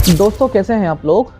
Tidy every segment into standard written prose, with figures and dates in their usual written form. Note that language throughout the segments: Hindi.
दोस्तों कैसे हैं आप लोग।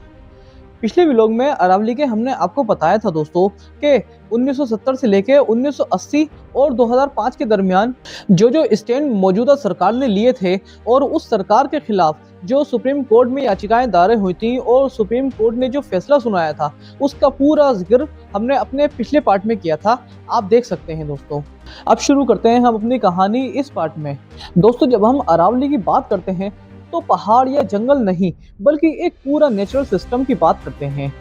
पिछले व्लॉग में अरावली के हमने आपको बताया था दोस्तों कि 1970 से लेके 1980 और 2005 के दरमियान जो स्टैंड मौजूदा सरकार ने लिए थे और उस सरकार के खिलाफ जो सुप्रीम कोर्ट में याचिकाएं दायर हुई थी और सुप्रीम कोर्ट ने जो फैसला सुनाया था उसका पूरा जिक्र हमने अपने पिछले पार्ट में किया था। आप देख सकते हैं दोस्तों। अब शुरू करते हैं हम अपनी कहानी इस पार्ट में। दोस्तों जब हम अरावली की बात करते हैं तो पहाड़ या जंगल नहीं बल्कि एक पूरा नेचुरल सिस्टम की बात करते हैं।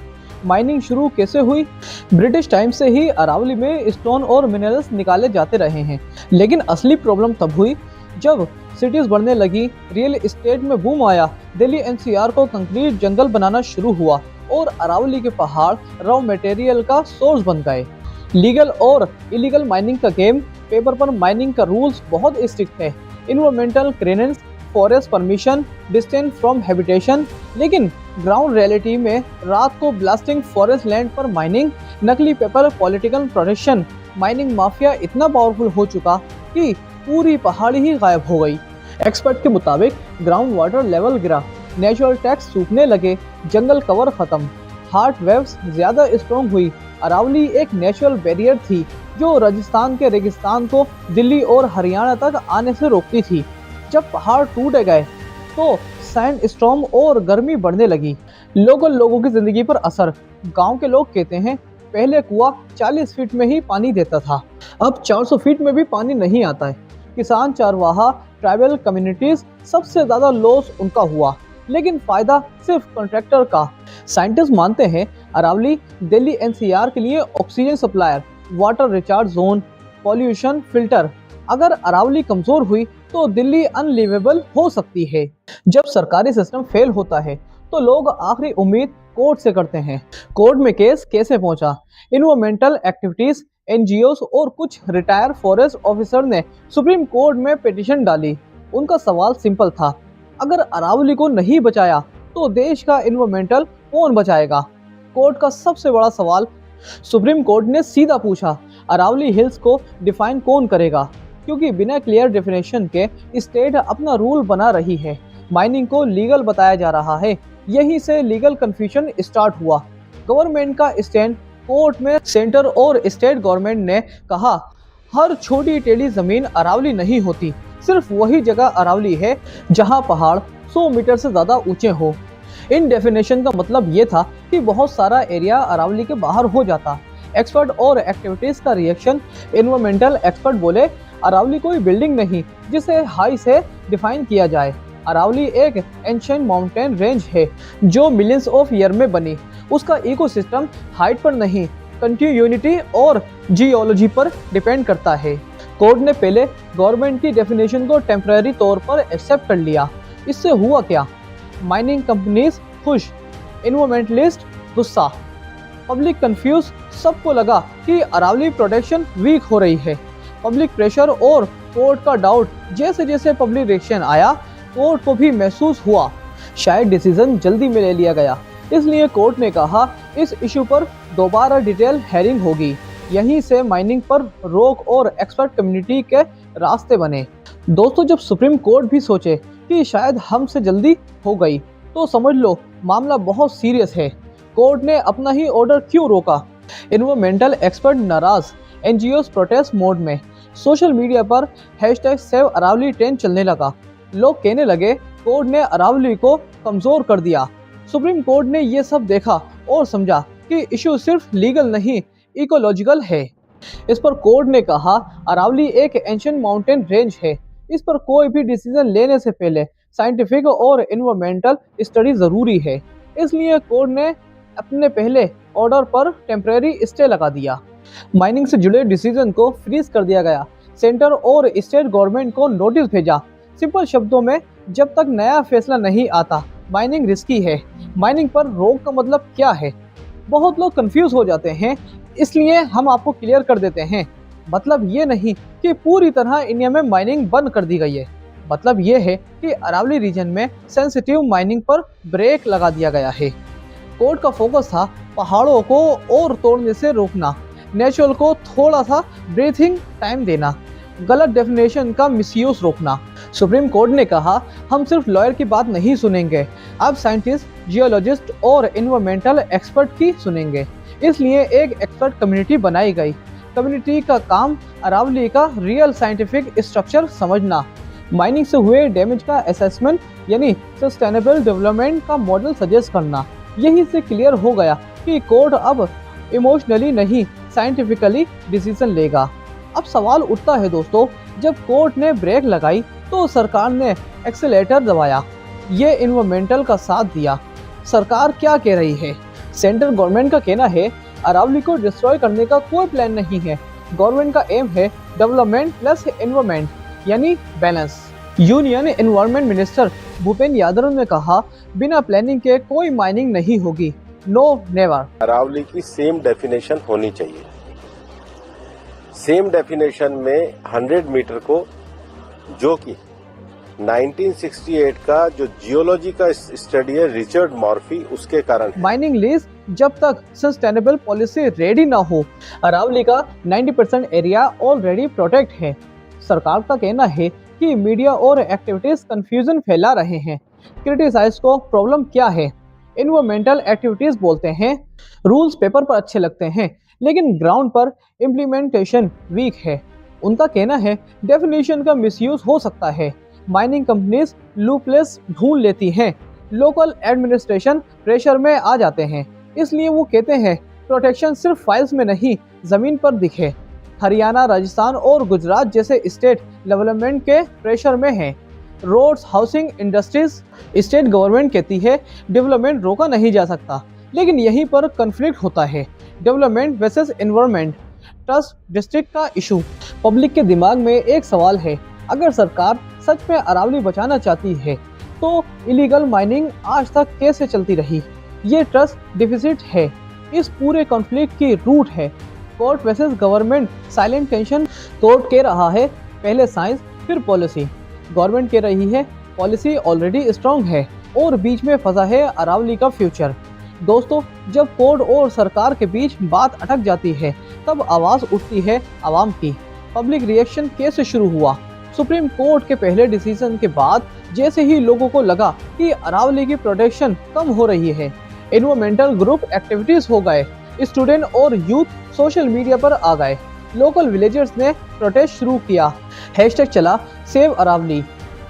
माइनिंग शुरू कैसे हुई? ब्रिटिश टाइम से ही अरावली में स्टोन और मिनरल्स निकाले जाते रहे हैं, लेकिन असली प्रॉब्लम तब हुई जब सिटीज बढ़ने लगी, रियल एस्टेट में बूम आया, दिल्ली एनसीआर को कंक्रीट जंगल बनाना शुरू हुआ और अरावली के पहाड़ रॉ मटेरियल का सोर्स बन गए। लीगल और इलीगल माइनिंग का गेम। पेपर पर माइनिंग का रूल्स बहुत स्ट्रिक्ट है। Environmental clearance, forest permission, distance from habitation. लेकिन ग्राउंड रियलिटी में रात को ब्लास्टिंग फॉरेस्ट लैंड पर माइनिंग, नकली paper, political protection. Mining mafia इतना पावरफुल हो चुका कि पूरी पहाड़ी ही गायब हो गई। एक्सपर्ट के मुताबिक ग्राउंड वाटर लेवल गिरा, नेचुरल टैक्स सूखने लगे, जंगल कवर खत्म, हार्ट वेव्स ज्यादा स्ट्रॉन्ग हुई। अरावली एक नेचुरल बैरियर थी जो राजस्थान के रेगिस्तान को दिल्ली और हरियाणा तक आने से रोकती थी। जब पहाड़ टूट गए तो सैंड स्टॉर्म और गर्मी बढ़ने लगी। लोगों की जिंदगी पर असर। गांव के लोग कहते हैं पहले कुआं 40 फीट में ही पानी देता था, अब 400 फीट में भी पानी नहीं आता है। किसान, चारवाहा, ट्राइबल कम्युनिटीज सबसे ज्यादा लॉस उनका हुआ, लेकिन फायदा सिर्फ कॉन्ट्रैक्टर का। साइंटिस्ट मानते हैं अरावली दिल्ली एनसीआर के लिए oxygen supplier, water recharge zone, pollution filter. अगर अरावली कमजोर हुई तो दिल्ली अनलिवेबल हो सकती है। जब सरकारी सिस्टम फेल होता है तो लोग आखिरी उम्मीद कोर्ट से करते हैं। कोर्ट में केस कैसे पहुंचा? इन्वायरमेंटल एक्टिविटीज, एनजीओस और कुछ रिटायर फॉरेस्ट ऑफिसर ने सुप्रीम कोर्ट में पिटीशन डाली। उनका सवाल सिंपल था, अगर अरावली को नहीं बचाया तो देश का इन्वायरमेंटल कौन बचाएगा? कोर्ट का सबसे बड़ा सवाल सुप्रीम कोर्ट ने सीधा पूछा, अरावली हिल्स को डिफाइन कौन करेगा? क्योंकि बिना क्लियर डेफिनेशन के स्टेट अपना रूल बना रही है। माइनिंग को लीगल बताया जा रहा है। यहीं से लीगल कंफ्यूजन स्टार्ट हुआ। गवर्नमेंट का स्टैंड कोर्ट में। सेंटर और स्टेट गवर्नमेंट ने कहा हर छोटी टेढ़ी जमीन अरावली नहीं होती, सिर्फ वही जगह अरावली है जहां पहाड़ 100 मीटर से ज्यादा ऊंचे हो। इन डेफिनेशन का मतलब ये था कि बहुत सारा एरिया अरावली के बाहर हो जाता। एक्सपर्ट और एक्टिविटीज का रिएक्शन। एनवायरमेंटल एक्सपर्ट बोले अरावली कोई बिल्डिंग नहीं जिसे हाई से डिफाइन किया जाए। अरावली एक एंशिएंट माउंटेन रेंज है जो मिलियंस ऑफ ईयर में बनी। उसका इकोसिस्टम हाइट पर नहीं, कंटिन्यूटी और जियोलॉजी पर डिपेंड करता है। कोर्ट ने पहले गवर्नमेंट की डेफिनेशन को टेम्पररी तौर पर एक्सेप्ट कर लिया। इससे हुआ क्या? माइनिंग कंपनीज खुश, एनवायरमेंटलिस्ट गुस्सा, पब्लिक कंफ्यूज। सबको लगा कि अरावली प्रोटेक्शन वीक हो रही है। पब्लिक प्रेशर और कोर्ट का डाउट। जैसे जैसे पब्लिक रिएक्शन आया कोर्ट को भी महसूस हुआ शायद डिसीजन जल्दी में ले लिया गया। इसलिए कोर्ट ने कहा इस इशू पर दोबारा डिटेल हेयरिंग होगी। यहीं से माइनिंग पर रोक और एक्सपर्ट कम्युनिटी के रास्ते बने। दोस्तों जब सुप्रीम कोर्ट भी सोचे कि शायद हमसे जल्दी हो गई तो समझ लो मामला बहुत सीरियस है। कोर्ट ने अपना ही ऑर्डर क्यों रोका? एनवायरमेंटल एक्सपर्ट नाराज, एनजीओस प्रोटेस्ट मोड में। सोशल मीडिया पर #सेव अरावली ट्रेंड चलने लगा। लोग कहने लगे कोर्ट ने अरावली को कमजोर कर दिया। सुप्रीम कोर्ट ने ये सब देखा और समझा कि इशू सिर्फ लीगल नहीं इकोलॉजिकल है। इस पर कोर्ट ने कहा अरावली एक एंशिएंट माउंटेन रेंज है। इस पर कोई भी डिसीजन लेने से पहले साइंटिफिक और एनवायरमेंटल स्टडी जरूरी है। इसलिए कोर्ट ने अपने पहले ऑर्डर पर टेम्पररी स्टे लगा दिया। माइनिंग से जुड़े डिसीजन को फ्रीज कर दिया गया। सेंटर और स्टेट गवर्नमेंट को नोटिस भेजा। सिंपल शब्दों में जब तक नया फैसला नहीं आता माइनिंग रिस्की है। माइनिंग पर रोक का मतलब क्या है? बहुत लोग कंफ्यूज हो जाते हैं, इसलिए हम आपको क्लियर कर देते हैं। मतलब ये नहीं कि पूरी तरह इंडिया में माइनिंग बंद कर दी गई है। मतलब ये है कि अरावली रीजन में सेंसिटिव माइनिंग पर ब्रेक लगा दिया गया है। कोर्ट का फोकस था पहाड़ों को और तोड़ने से रोकना, नेचुरल को थोड़ा सा ब्रीथिंग टाइम देना, गलत डेफिनेशन का मिसयूज रोकना। सुप्रीम कोर्ट ने कहा, हम सिर्फ लॉयर की बात नहीं सुनेंगे, अब साइंटिस्ट, जियोलॉजिस्ट और एनवायरमेंटल एक्सपर्ट की सुनेंगे। इसलिए एक एक्सपर्ट कम्युनिटी बनाई गई। कम्युनिटी का काम अरावली का रियल साइंटिफिक स्ट्रक्चर समझना, माइनिंग से हुए डैमेज का असेसमेंट यानी सस्टेनेबल डेवलपमेंट का मॉडल सजेस्ट करना। यही से क्लियर हो गया कि कोर्ट अब इमोशनली नहीं साइंटिफिकली डिसीजन लेगा। अब सवाल उठता है दोस्तों, जब कोर्ट ने ब्रेक लगाई तो सरकार ने एक्सेलेरेटर दबाया, ये एनवायरमेंटल का साथ दिया। सरकार क्या कह रही है? सेंट्रल गवर्नमेंट का कहना है अरावली को डिस्ट्रॉय करने का कोई प्लान नहीं है। गवर्नमेंट का एम है डेवलपमेंट प्लस एनवायरमेंट यानी balance. Union environment minister Bhupendra Yadav ने कहा, बिना प्लानिंग के कोई माइनिंग नहीं होगी, नो नेवर। अरावली की सेम डेफिनेशन होनी चाहिए। सेम डेफिनेशन में 100 मीटर को, जो कि 1968 का जो जियोलॉजी का स्टडी है रिचर्ड मॉर्फी, उसके कारण माइनिंग लीज जब तक सस्टेनेबल पॉलिसी रेडी ना हो, अरावली का 90% एरिया ऑलरेडी प्रोटेक्ट है। सरकार का कहना है कि मीडिया और एक्टिविटीज कंफ्यूजन फैला रहे हैं। क्रिटिसाइज को प्रॉब्लम क्या है? एनवायरमेंटल एक्टिविटीज बोलते हैं, रूल्स पेपर पर अच्छे लगते हैं लेकिन ग्राउंड पर इम्प्लीमेंटेशन वीक है। उनका कहना है डेफिनेशन का मिसयूज हो सकता है, माइनिंग कंपनीज लूपलेस ढूंढ लेती हैं, लोकल एडमिनिस्ट्रेशन प्रेशर में आ जाते हैं। इसलिए वो कहते हैं प्रोटेक्शन सिर्फ फाइल्स में नहीं, जमीन पर दिखे। हरियाणा, राजस्थान और गुजरात जैसे स्टेट डेवलपमेंट के प्रेशर में हैं। Roads, housing, industries, state government कहती है डेवलपमेंट रोका नहीं जा सकता, लेकिन यहीं पर कन्फ्लिक्ट होता है, development versus environment, trust district का इशू। पब्लिक के दिमाग में एक सवाल है, अगर सरकार सच में अरावली बचाना चाहती है तो इलीगल माइनिंग आज तक कैसे चलती रही? ये ट्रस्ट डिफिसिट है, इस पूरे कॉन्फ्लिक्ट की रूट है। Court versus government silent tension. Court कह रहा है पहले साइंस फिर पॉलिसी, गवर्नमेंट कह रही है पॉलिसी ऑलरेडी स्ट्रांग है और बीच में फंसा है अरावली का फ्यूचर। दोस्तों, जब कोर्ट और सरकार के बीच बात अटक जाती है तब आवाज उठती है आवाम की। पब्लिक रिएक्शन कैसे शुरू हुआ? सुप्रीम कोर्ट के पहले डिसीजन के बाद जैसे ही लोगों को लगा कि अरावली की प्रोटेक्शन कम हो रही है, एनवायरमेंटल ग्रुप एक्टिविटीज हो गए, स्टूडेंट और यूथ सोशल मीडिया पर आ गए, लोकल विलेजर्स ने प्रोटेस्ट शुरू किया, हैशटैग चला सेव अरावली।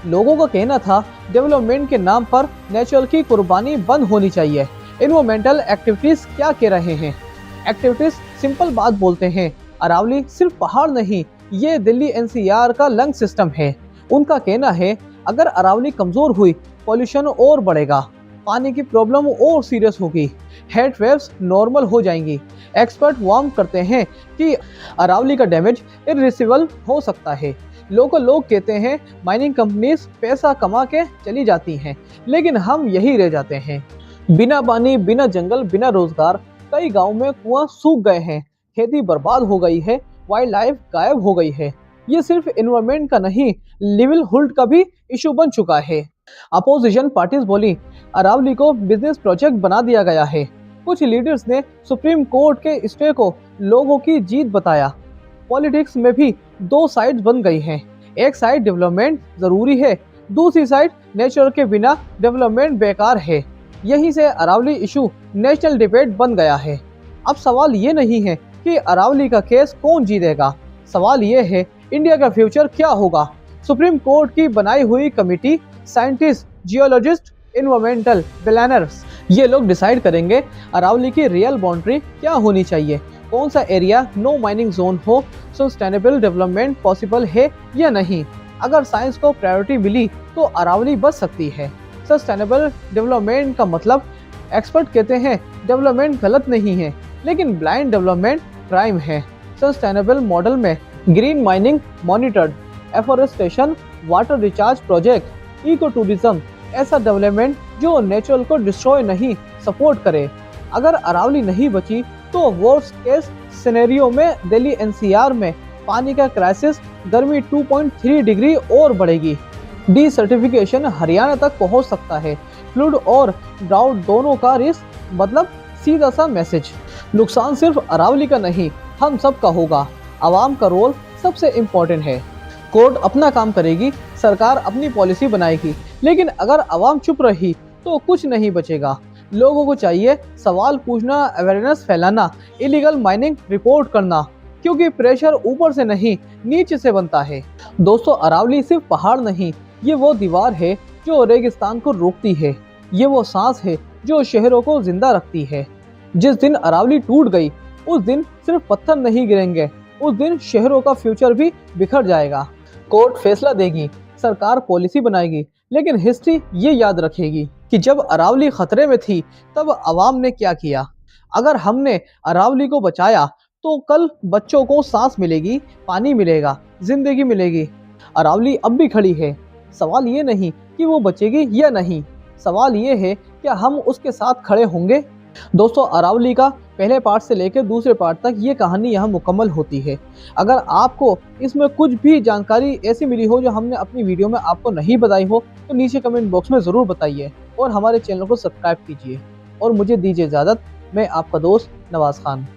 लोगों का कहना था डेवलपमेंट के नाम पर नेचुरल की कुर्बानी बंद होनी चाहिए। एनवायरमेंटल एक्टिविटीज क्या कह रहे हैं? एक्टिविटीज सिंपल बात बोलते हैं, अरावली सिर्फ पहाड़ नहीं, ये दिल्ली एनसीआर का लंग सिस्टम है। उनका कहना है अगर अरावली कमजोर हुई पॉल्यूशन और बढ़ेगा, पानी की प्रॉब्लम और सीरियस होगी, हेट वेव्स नॉर्मल हो जाएंगी। एक्सपर्ट वार्न करते हैं कि अरावली का डैमेज इरिवर्सिबल हो सकता है। लोकल लोग कहते हैं माइनिंग कंपनीज पैसा कमा के चली जाती हैं, लेकिन हम यही रह जाते हैं। बिना पानी, बिना जंगल, बिना रोजगार, कई गाँव में कुआं सूख गए हैं, खेती बर्बाद हो गई है, वाइल्ड लाइफ गायब हो गई है। ये सिर्फ एनवायरमेंट का नहीं, लिवलीहुड का भी इशू बन चुका है। अपोजिशन पार्टीज बोली अरावली को बिजनेस प्रोजेक्ट बना दिया गया है। कुछ लीडर्स ने सुप्रीम कोर्ट के स्टे को लोगों की जीत बताया। पॉलिटिक्स में भी दो साइड्स बन गई हैं। एक साइड डेवलपमेंट जरूरी है, दूसरी साइड नेचर के बिना डेवलपमेंट बेकार है। यहीं से अरावली इशू नेशनल डिबेट बन गया है। अब सवाल ये नहीं है कि अरावली का केस कौन जीतेगा, सवाल ये है इंडिया का फ्यूचर क्या होगा। सुप्रीम कोर्ट की बनाई हुई committee, scientist, geologist, environmental planners, ये लोग डिसाइड करेंगे अरावली की रियल बाउंड्री क्या होनी चाहिए, कौन सा एरिया नो माइनिंग जोन हो, सस्टेनेबल डेवलपमेंट पॉसिबल है या नहीं। अगर साइंस को प्रायोरिटी मिली तो अरावली बच सकती है। सस्टेनेबल डेवलपमेंट का मतलब, एक्सपर्ट कहते हैं डेवलपमेंट गलत नहीं है, लेकिन ब्लाइंड डेवलपमेंट क्राइम है। सस्टेनेबल मॉडल में green mining monitored, afforestation, water recharge project, eco tourism, ऐसा डेवलपमेंट जो नेचुरल को डिस्ट्रॉय नहीं, सपोर्ट करे। अगर अरावली नहीं बची तो वर्स्ट केस सिनेरियो में दिल्ली एनसीआर में पानी का क्राइसिस, गर्मी 2.3 डिग्री और बढ़ेगी। डी सर्टिफिकेशन हरियाणा तक पहुंच सकता है। फ्लड और ड्राउट दोनों का रिस्क, मतलब सीधा सा मैसेज। नुकसान सिर्फ अरावली का नहीं, हम सब का होगा। आवाम का रोल सबसे इम्पोर्टेंट है। कोर्ट अपना काम करेगी, सरकार अपनी पॉलिसी बनाएगी, लेकिन अगर आवाम चुप रही तो कुछ नहीं बचेगा। लोगों को चाहिए सवाल पूछना, अवेयरनेस फैलाना, इलीगल माइनिंग रिपोर्ट करना, क्योंकि प्रेशर ऊपर से नहीं नीचे से बनता है। दोस्तों, अरावली सिर्फ पहाड़ नहीं, ये वो दीवार है जो रेगिस्तान को रोकती है। ये वो सांस है जो शहरों को जिंदा रखती है। जिस दिन अरावली टूट गई, उस दिन सिर्फ पत्थर नहीं गिरेंगे, उस दिन शहरों का फ्यूचर भी बिखर जाएगा। कोर्ट फैसला देगी, सरकार पॉलिसी बनाएगी, लेकिन हिस्ट्री ये याद रखेगी कि जब अरावली खतरे में थी तब आवाम ने क्या किया। अगर हमने अरावली को बचाया तो कल बच्चों को सांस मिलेगी, पानी मिलेगा, जिंदगी मिलेगी। अरावली अब भी खड़ी है। सवाल ये नहीं कि वो बचेगी या नहीं, सवाल ये है क्या हम उसके साथ खड़े होंगे। दोस्तों, अरावली का पहले पार्ट से लेकर दूसरे पार्ट तक ये कहानी यहाँ मुकम्मल होती है। अगर आपको इसमें कुछ भी जानकारी ऐसी मिली हो जो हमने अपनी वीडियो में आपको नहीं बताई हो तो नीचे कमेंट बॉक्स में ज़रूर बताइए और हमारे चैनल को सब्सक्राइब कीजिए। और मुझे दीजिए इजाज़त। मैं आपका दोस्त नवाज़ खान।